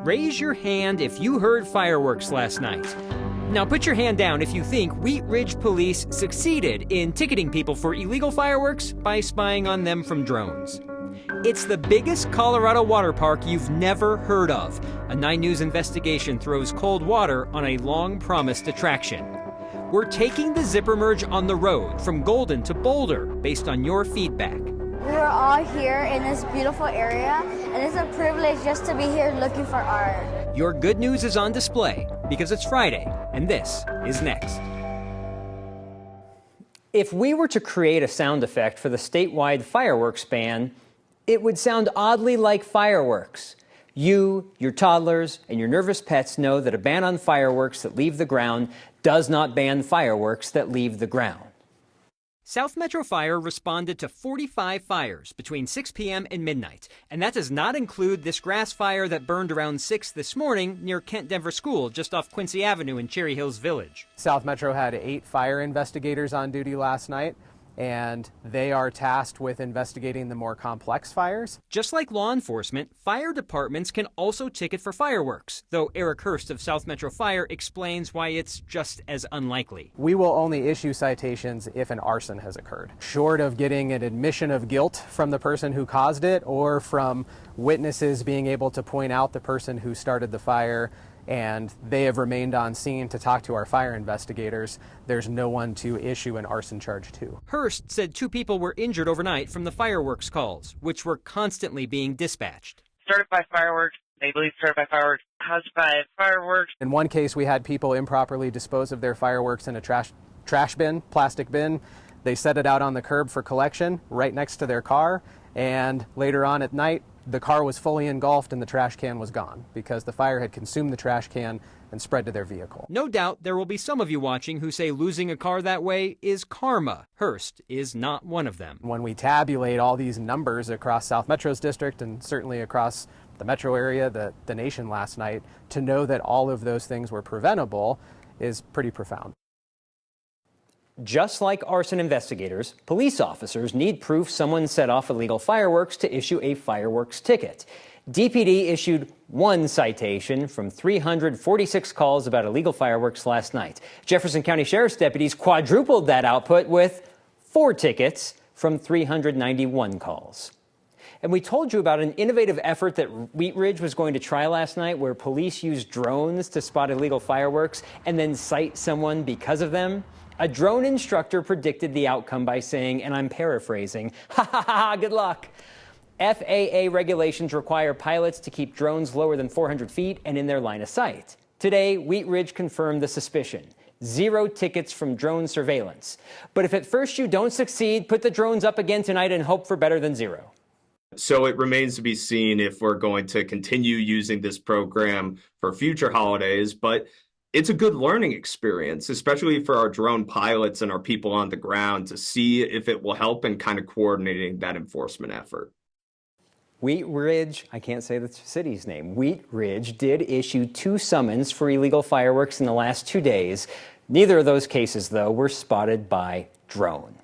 Raise your hand if you heard fireworks last night. Now put your hand down if you think Wheat Ridge police succeeded in ticketing people for illegal fireworks by spying on them from drones. It's the biggest Colorado water park you've never heard of. A 9 News investigation throws cold water on a long-promised attraction. We're taking the zipper merge on the road from Golden to Boulder based on your feedback. We are all here in this beautiful area, and it's a privilege just to be here looking for art. Your good news is on display because it's Friday, and this is next. If we were to create a sound effect for the statewide fireworks ban, it would sound oddly like fireworks. You, your toddlers, and your nervous pets know that a ban on fireworks that leave the ground does not ban fireworks that leave the ground. South Metro Fire responded to 45 fires between 6 p.m. and midnight, and that does not include this grass fire that burned around 6 this morning near Kent Denver School, just off Quincy Avenue in Cherry Hills Village. South Metro had 8 fire investigators on duty last night, and they are tasked with investigating the more complex fires. Just like law enforcement, fire departments can also ticket for fireworks, though Eric Hurst of South Metro Fire explains why it's just as unlikely. We will only issue citations if an arson has occurred. Short of getting an admission of guilt from the person who caused it or from witnesses being able to point out the person who started the fire, and they have remained on scene to talk to our fire investigators, there's no one to issue an arson charge to. Hurst said 2 people were injured overnight from the fireworks calls, which were constantly being dispatched. Started by fireworks. They believe started by fireworks, caused by fireworks. In one case, we had people improperly dispose of their fireworks in a trash bin, plastic bin. They set it out on the curb for collection right next to their car, and later on at night, the car was fully engulfed and the trash can was gone because the fire had consumed the trash can and spread to their vehicle. No doubt there will be some of you watching who say losing a car that way is karma. Hurst is not one of them. When we tabulate all these numbers across South Metro's district and certainly across the metro area, the nation last night, to know that all of those things were preventable is pretty profound. Just like arson investigators, police officers need proof someone set off illegal fireworks to issue a fireworks ticket. DPD issued 1 citation from 346 calls about illegal fireworks last night. Jefferson County Sheriff's deputies quadrupled that output with 4 tickets from 391 calls. And we told you about an innovative effort that Wheat Ridge was going to try last night where police used drones to spot illegal fireworks and then cite someone because of them. A drone instructor predicted the outcome by saying, and I'm paraphrasing, "Ha ha ha, good luck." FAA regulations require pilots to keep drones lower than 400 feet and in their line of sight. Today, Wheat Ridge confirmed the suspicion. 0 tickets from drone surveillance. But if at first you don't succeed, put the drones up again tonight and hope for better than 0. So it remains to be seen if we're going to continue using this program for future holidays, but it's a good learning experience, especially for our drone pilots and our people on the ground to see if it will help in kind of coordinating that enforcement effort. Wheat Ridge, I can't say the city's name, Wheat Ridge did issue 2 summons for illegal fireworks in the last 2 days. Neither of those cases, though, were spotted by drone.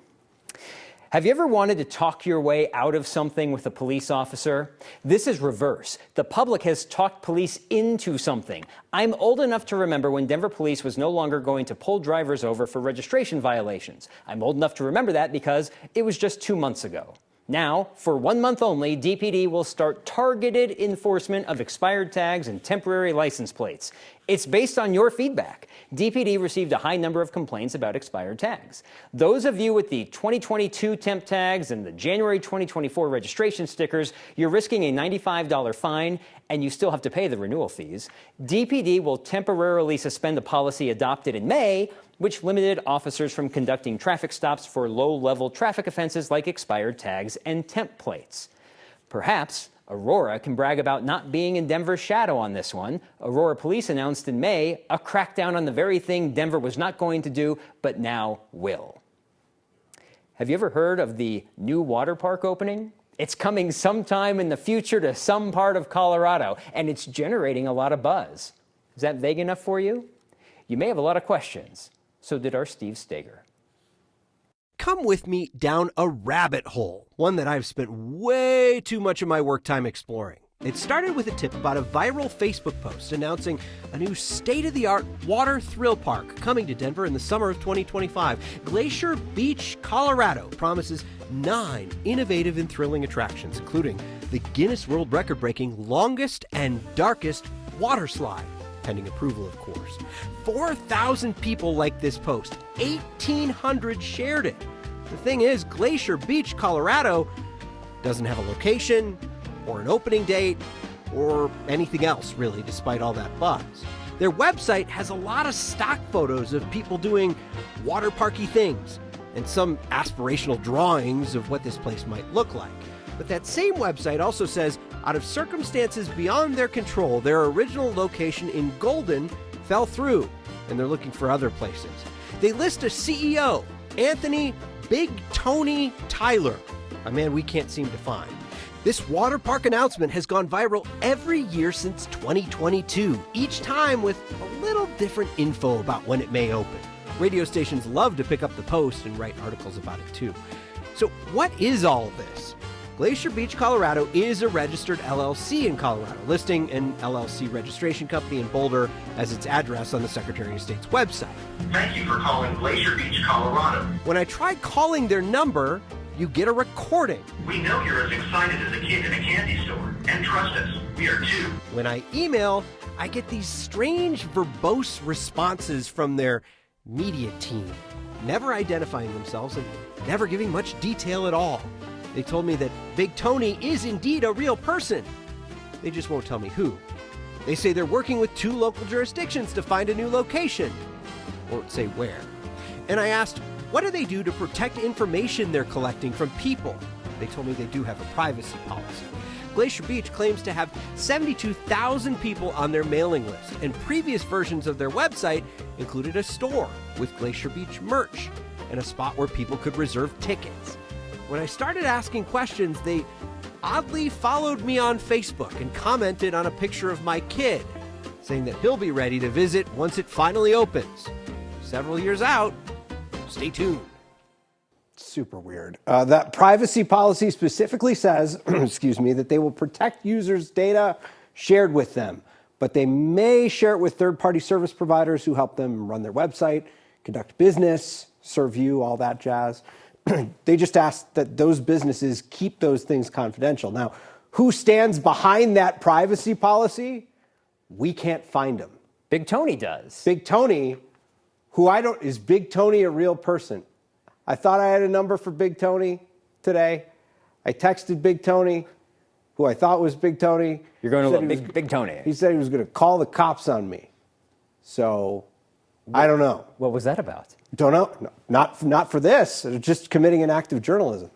Have you ever wanted to talk your way out of something with a police officer? This is reverse. The public has talked police into something. I'm old enough to remember when Denver police was no longer going to pull drivers over for registration violations. I'm old enough to remember that because it was just 2 months ago. Now, for 1 month only, DPD will start targeted enforcement of expired tags and temporary license plates. It's based on your feedback. DPD received a high number of complaints about expired tags. Those of you with the 2022 temp tags and the January 2024 registration stickers, you're risking a $95 fine, and you still have to pay the renewal fees. DPD will temporarily suspend the policy adopted in May, which limited officers from conducting traffic stops for low-level traffic offenses like expired tags and temp plates. Perhaps Aurora can brag about not being in Denver's shadow on this one. Aurora police announced in May a crackdown on the very thing Denver was not going to do, but now will. Have you ever heard of the new water park opening? It's coming sometime in the future to some part of Colorado, and it's generating a lot of buzz. Is that vague enough for you? You may have a lot of questions. So did our Steve Steger. Come with me down a rabbit hole, one that I've spent way too much of my work time exploring. It started with a tip about a viral Facebook post announcing a new state-of-the-art water thrill park coming to Denver in the summer of 2025. Glacier Beach, Colorado promises 9 innovative and thrilling attractions, including the Guinness World Record-breaking longest and darkest water slide, pending approval, of course. 4,000 people liked this post. 1,800 shared it. The thing is, Glacier Beach, Colorado doesn't have a location or an opening date or anything else, really, despite all that buzz. Their website has a lot of stock photos of people doing water parky things and some aspirational drawings of what this place might look like. But that same website also says, out of circumstances beyond their control, their original location in Golden fell through, and they're looking for other places. They list a CEO, Anthony Big Tony Tyler, a man we can't seem to find. This water park announcement has gone viral every year since 2022, each time with a little different info about when it may open. Radio stations love to pick up the post and write articles about it too. So what is all of this? Glacier Beach, Colorado is a registered LLC in Colorado, listing an LLC registration company in Boulder as its address on the Secretary of State's website. Thank you for calling Glacier Beach, Colorado. When I try calling their number, you get a recording. We know you're as excited as a kid in a candy store. And trust us, we are too. When I email, I get these strange verbose responses from their media team, never identifying themselves and never giving much detail at all. They told me that Big Tony is indeed a real person. They just won't tell me who. They say they're working with 2 local jurisdictions to find a new location. Won't say where. And I asked, what do they do to protect information they're collecting from people? They told me they do have a privacy policy. Glacier Beach claims to have 72,000 people on their mailing list, and previous versions of their website included a store with Glacier Beach merch and a spot where people could reserve tickets. When I started asking questions, they oddly followed me on Facebook and commented on a picture of my kid, saying that he'll be ready to visit once it finally opens. Several years out, stay tuned. Super weird. That privacy policy specifically says, excuse me, that they will protect users' data shared with them, but they may share it with third-party service providers who help them run their website, conduct business, serve you, all that jazz. They just ask that those businesses keep those things confidential. Now, who stands behind that privacy policy? We can't find him. Big Tony does. Big Tony, is Big Tony a real person? I thought I had a number for Big Tony today. I texted Big Tony, who I thought was Big Tony. You're going to look Big Tony. He said he was going to call the cops on me. So, I don't know. What was that about? Don't know. No, not for this. Just committing an act of journalism.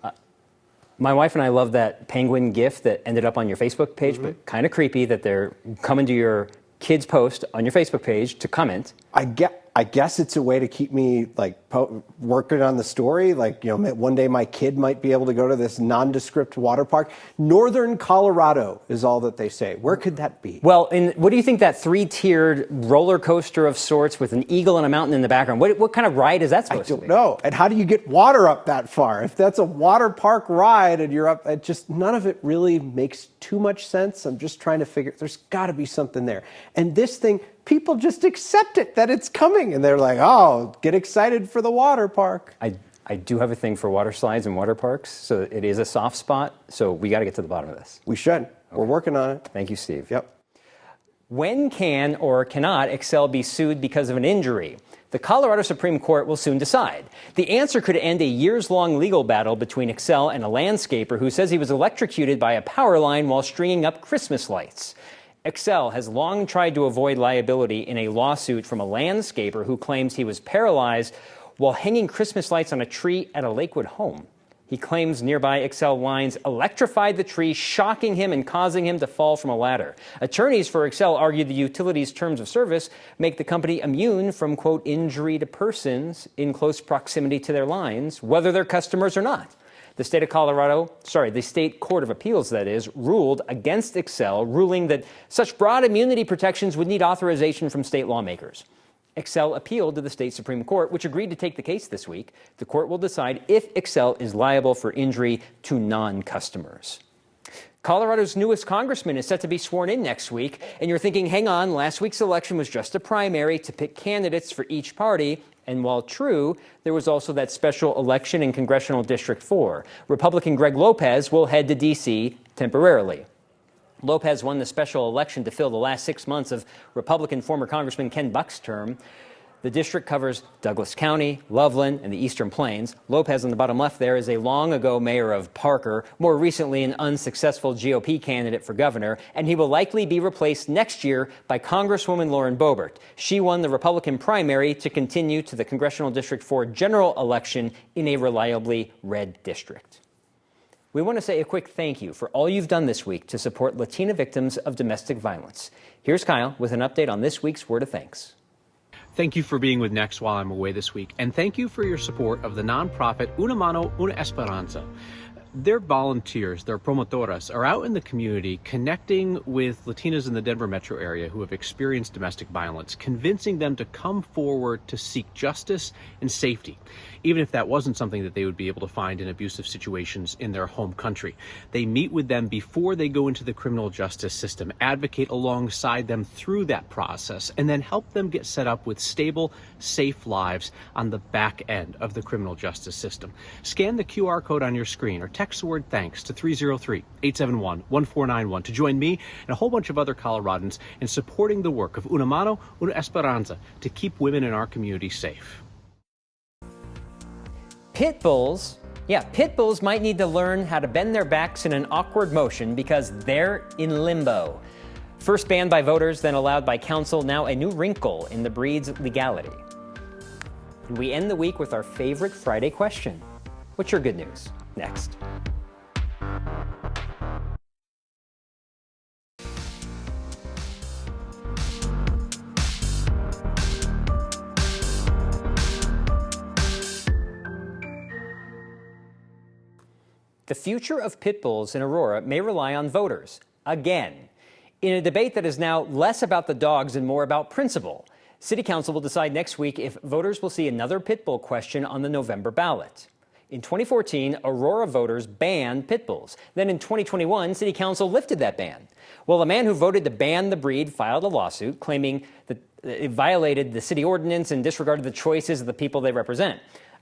My wife and I love that penguin gif that ended up on your Facebook page, but kind of creepy that they're coming to your kid's post on your Facebook page to comment. I guess it's a way to keep me working on the story. One day my kid might be able to go to this nondescript water park. Northern Colorado is all that they say. Where could that be? Well, what do you think that 3-tiered roller coaster of sorts with an eagle and a mountain in the background? What kind of ride is that supposed to be? I don't know. And how do you get water up that far? If that's a water park ride and you're up, none of it really makes too much sense. I'm just trying to figure, there's got to be something there. And this thing, people just accept it, that it's coming. And they're like, oh, get excited for the water park. I do have a thing for water slides and water parks, so it is a soft spot. So we got to get to the bottom of this. We should. Okay. We're working on it. Thank you, Steve. Yep. When can or cannot Excel be sued because of an injury? The Colorado Supreme Court will soon decide. The answer could end a years-long legal battle between Excel and a landscaper who says he was electrocuted by a power line while stringing up Christmas lights. Excel has long tried to avoid liability in a lawsuit from a landscaper who claims he was paralyzed while hanging Christmas lights on a tree at a Lakewood home. He claims nearby Excel lines electrified the tree, shocking him and causing him to fall from a ladder. Attorneys for Excel argued the utility's terms of service make the company immune from, quote, injury to persons in close proximity to their lines, whether they're customers or not. The state Court of Appeals, that is, ruled against Excel, ruling that such broad immunity protections would need authorization from state lawmakers. Excel appealed to the state Supreme Court, which agreed to take the case this week. The court will decide if Excel is liable for injury to non-customers. Colorado's newest congressman is set to be sworn in next week, and you're thinking, hang on, last week's election was just a primary to pick candidates for each party. And while true, there was also that special election in Congressional District 4. Republican Greg Lopez will head to D.C. temporarily. Lopez won the special election to fill the last 6 months of Republican former Congressman Ken Buck's term. The district covers Douglas County, Loveland, and the Eastern Plains. Lopez, on the bottom left there, is a long-ago mayor of Parker, more recently an unsuccessful GOP candidate for governor, and he will likely be replaced next year by Congresswoman Lauren Boebert. She won the Republican primary to continue to the Congressional District 4 general election in a reliably red district. We want to say a quick thank you for all you've done this week to support Latina victims of domestic violence. Here's Kyle with an update on this week's Word of Thanks. Thank you for being with Next while I'm away this week, and thank you for your support of the nonprofit Una Mano, Una Esperanza. Their volunteers, their promotoras, are out in the community connecting with Latinas in the Denver metro area who have experienced domestic violence, convincing them to come forward to seek justice and safety, even if that wasn't something that they would be able to find in abusive situations in their home country. They meet with them before they go into the criminal justice system, advocate alongside them through that process, and then help them get set up with stable, safe lives on the back end of the criminal justice system. Scan the QR code on your screen or text the word thanks to 303-871-1491 to join me and a whole bunch of other Coloradans in supporting the work of Una Mano, Una Esperanza to keep women in our community safe. Pitbulls might need to learn how to bend their backs in an awkward motion because they're in limbo. First banned by voters, then allowed by council, now a new wrinkle in the breed's legality. And we end the week with our favorite Friday question. What's your good news? Next. The future of pit bulls in Aurora may rely on voters, again, in a debate that is now less about the dogs and more about principle. City Council will decide next week if voters will see another pit bull question on the November ballot. In 2014, Aurora voters banned pit bulls. Then in 2021, City Council lifted that ban. Well, a man who voted to ban the breed filed a lawsuit claiming that it violated the city ordinance and disregarded the choices of the people they represent.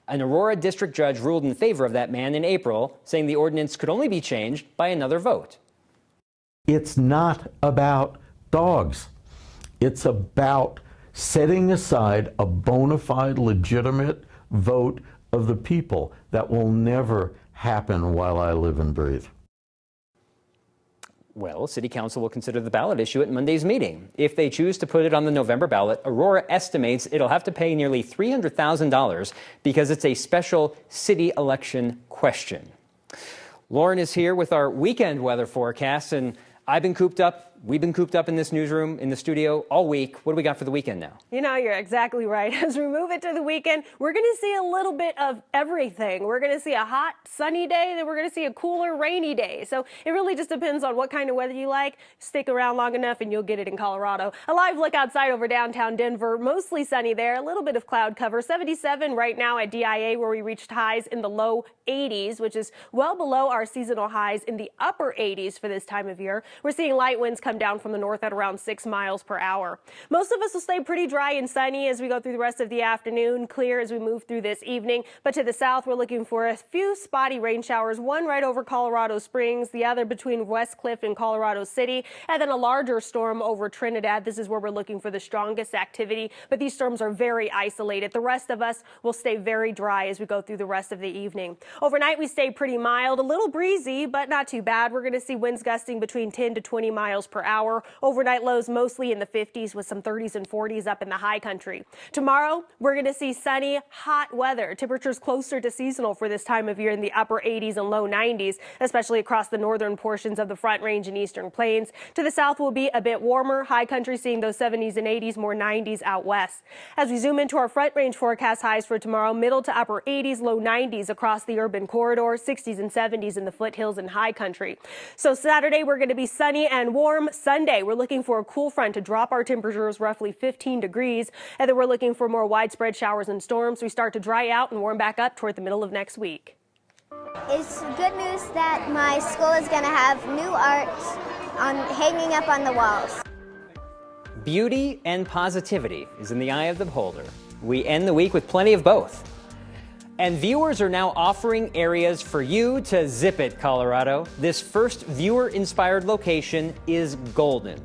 An Aurora district judge ruled in favor of that man in April, saying the ordinance could only be changed by another vote. It's not about dogs. It's about setting aside a bona fide, legitimate vote of the people. That will never happen while I live and breathe. Well, City Council will consider the ballot issue at Monday's meeting. If they choose to put it on the November ballot, Aurora estimates it'll have to pay nearly $300,000 because it's a special city election question. Lauren is here with our weekend weather forecast, and we've been cooped up in this newsroom, in the studio all week. What do we got for the weekend now? You know, you're exactly right. As we move into the weekend, we're going to see a little bit of everything. We're going to see a hot, sunny day, then we're going to see a cooler, rainy day. So it really just depends on what kind of weather you like. Stick around long enough and you'll get it in Colorado. A live look outside over downtown Denver, mostly sunny there, a little bit of cloud cover. 77 right now at DIA, where we reached highs in the low 80s, which is well below our seasonal highs in the upper 80s for this time of year. We're seeing light winds come down from the north at around 6 miles per hour. Most of us will stay pretty dry and sunny as we go through the rest of the afternoon, clear as we move through this evening. But to the south, we're looking for a few spotty rain showers, one right over Colorado Springs, the other between West Cliff and Colorado City, and then a larger storm over Trinidad. This is where we're looking for the strongest activity, but these storms are very isolated. The rest of us will stay very dry as we go through the rest of the evening. Overnight, we stay pretty mild, a little breezy, but not too bad. We're going to see winds gusting between 10 to 20 miles per hour. Overnight lows mostly in the 50s with some 30s and 40s up in the high country. Tomorrow, we're going to see sunny, hot weather. Temperatures closer to seasonal for this time of year in the upper 80s and low 90s, especially across the northern portions of the Front Range and Eastern Plains. To the south will be a bit warmer. High country seeing those 70s and 80s, more 90s out west. As we zoom into our Front Range forecast highs for tomorrow, middle to upper 80s, low 90s across the urban corridor, 60s and 70s in the foothills and high country. So Saturday, we're going to be sunny and warm. Sunday, we're looking for a cool front to drop our temperatures roughly 15 degrees. And then we're looking for more widespread showers and storms. We start to dry out and warm back up toward the middle of next week. It's good news that my school is going to have new art hanging up on the walls. Beauty and positivity is in the eye of the beholder. We end the week with plenty of both. And viewers are now offering areas for you to zip it, Colorado. This first viewer-inspired location is Golden.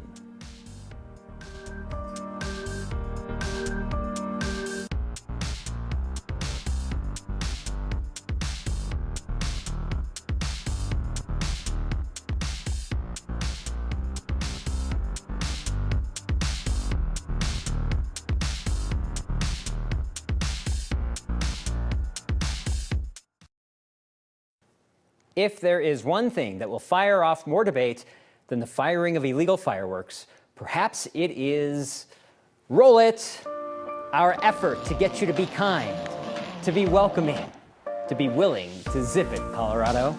If there is one thing that will fire off more debate than the firing of illegal fireworks, perhaps it is roll it, our effort to get you to be kind, to be welcoming, to be willing to zip it, Colorado.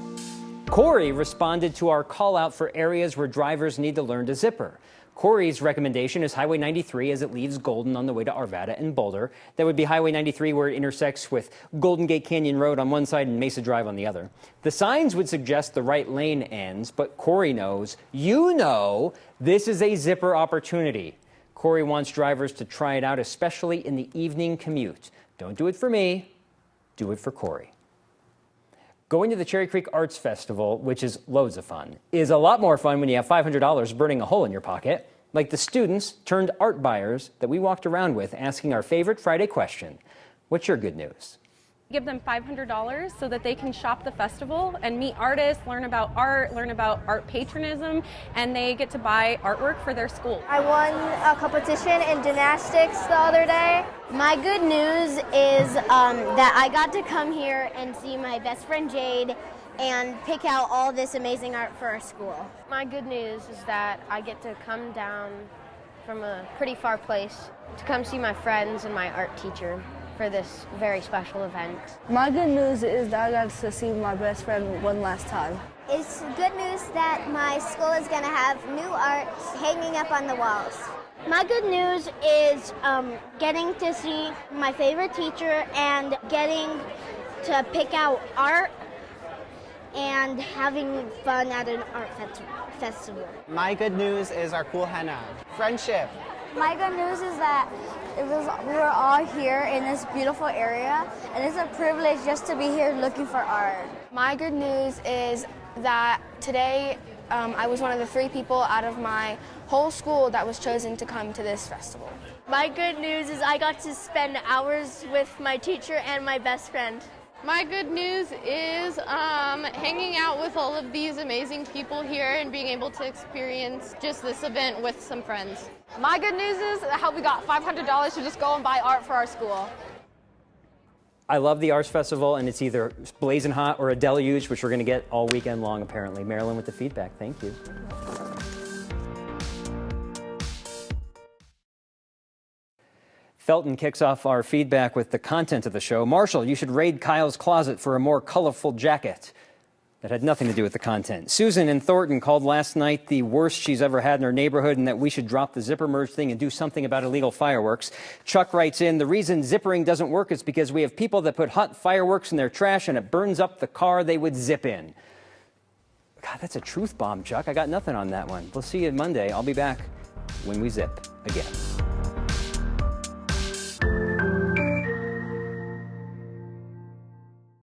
Corey responded to our call out for areas where drivers need to learn to zipper. Corey's recommendation is Highway 93 as it leaves Golden on the way to Arvada and Boulder. That would be Highway 93 where it intersects with Golden Gate Canyon Road on one side and Mesa Drive on the other. The signs would suggest the right lane ends, but Corey knows, you know, this is a zipper opportunity. Corey wants drivers to try it out, especially in the evening commute. Don't do it for me, do it for Corey. Going to the Cherry Creek Arts Festival, which is loads of fun, is a lot more fun when you have $500 burning a hole in your pocket, like the students turned art buyers that we walked around with asking our favorite Friday question, what's your good news? Give them $500 so that they can shop the festival and meet artists, learn about art patronism, and they get to buy artwork for their school. I won a competition in gymnastics the other day. My good news is that I got to come here and see my best friend Jade and pick out all this amazing art for our school. My good news is that I get to come down from a pretty far place to come see my friends and my art teacher for this very special event. My good news is that I got to see my best friend one last time. It's good news that my school is going to have new art hanging up on the walls. My good news is getting to see my favorite teacher and getting to pick out art and having fun at an art festival. My good news is our cool henna. Friendship. My good news is that we were all here in this beautiful area, and it's a privilege just to be here looking for art. My good news is that today I was one of the 3 people out of my whole school that was chosen to come to this festival. My good news is I got to spend hours with my teacher and my best friend. My good news is hanging out with all of these amazing people here and being able to experience just this event with some friends. My good news is how we got $500 to just go and buy art for our school. I love the Arts Festival, and it's either blazing hot or a deluge, which we're going to get all weekend long, apparently. Marilyn with the feedback. Thank you. Felton kicks off our feedback with the content of the show. Marshall, you should raid Kyle's closet for a more colorful jacket. That had nothing to do with the content. Susan in Thornton called last night the worst she's ever had in her neighborhood and that we should drop the zipper merge thing and do something about illegal fireworks. Chuck writes in, the reason zippering doesn't work is because we have people that put hot fireworks in their trash and it burns up the car they would zip in. God, that's a truth bomb, Chuck. I got nothing on that one. We'll see you Monday. I'll be back when we zip again.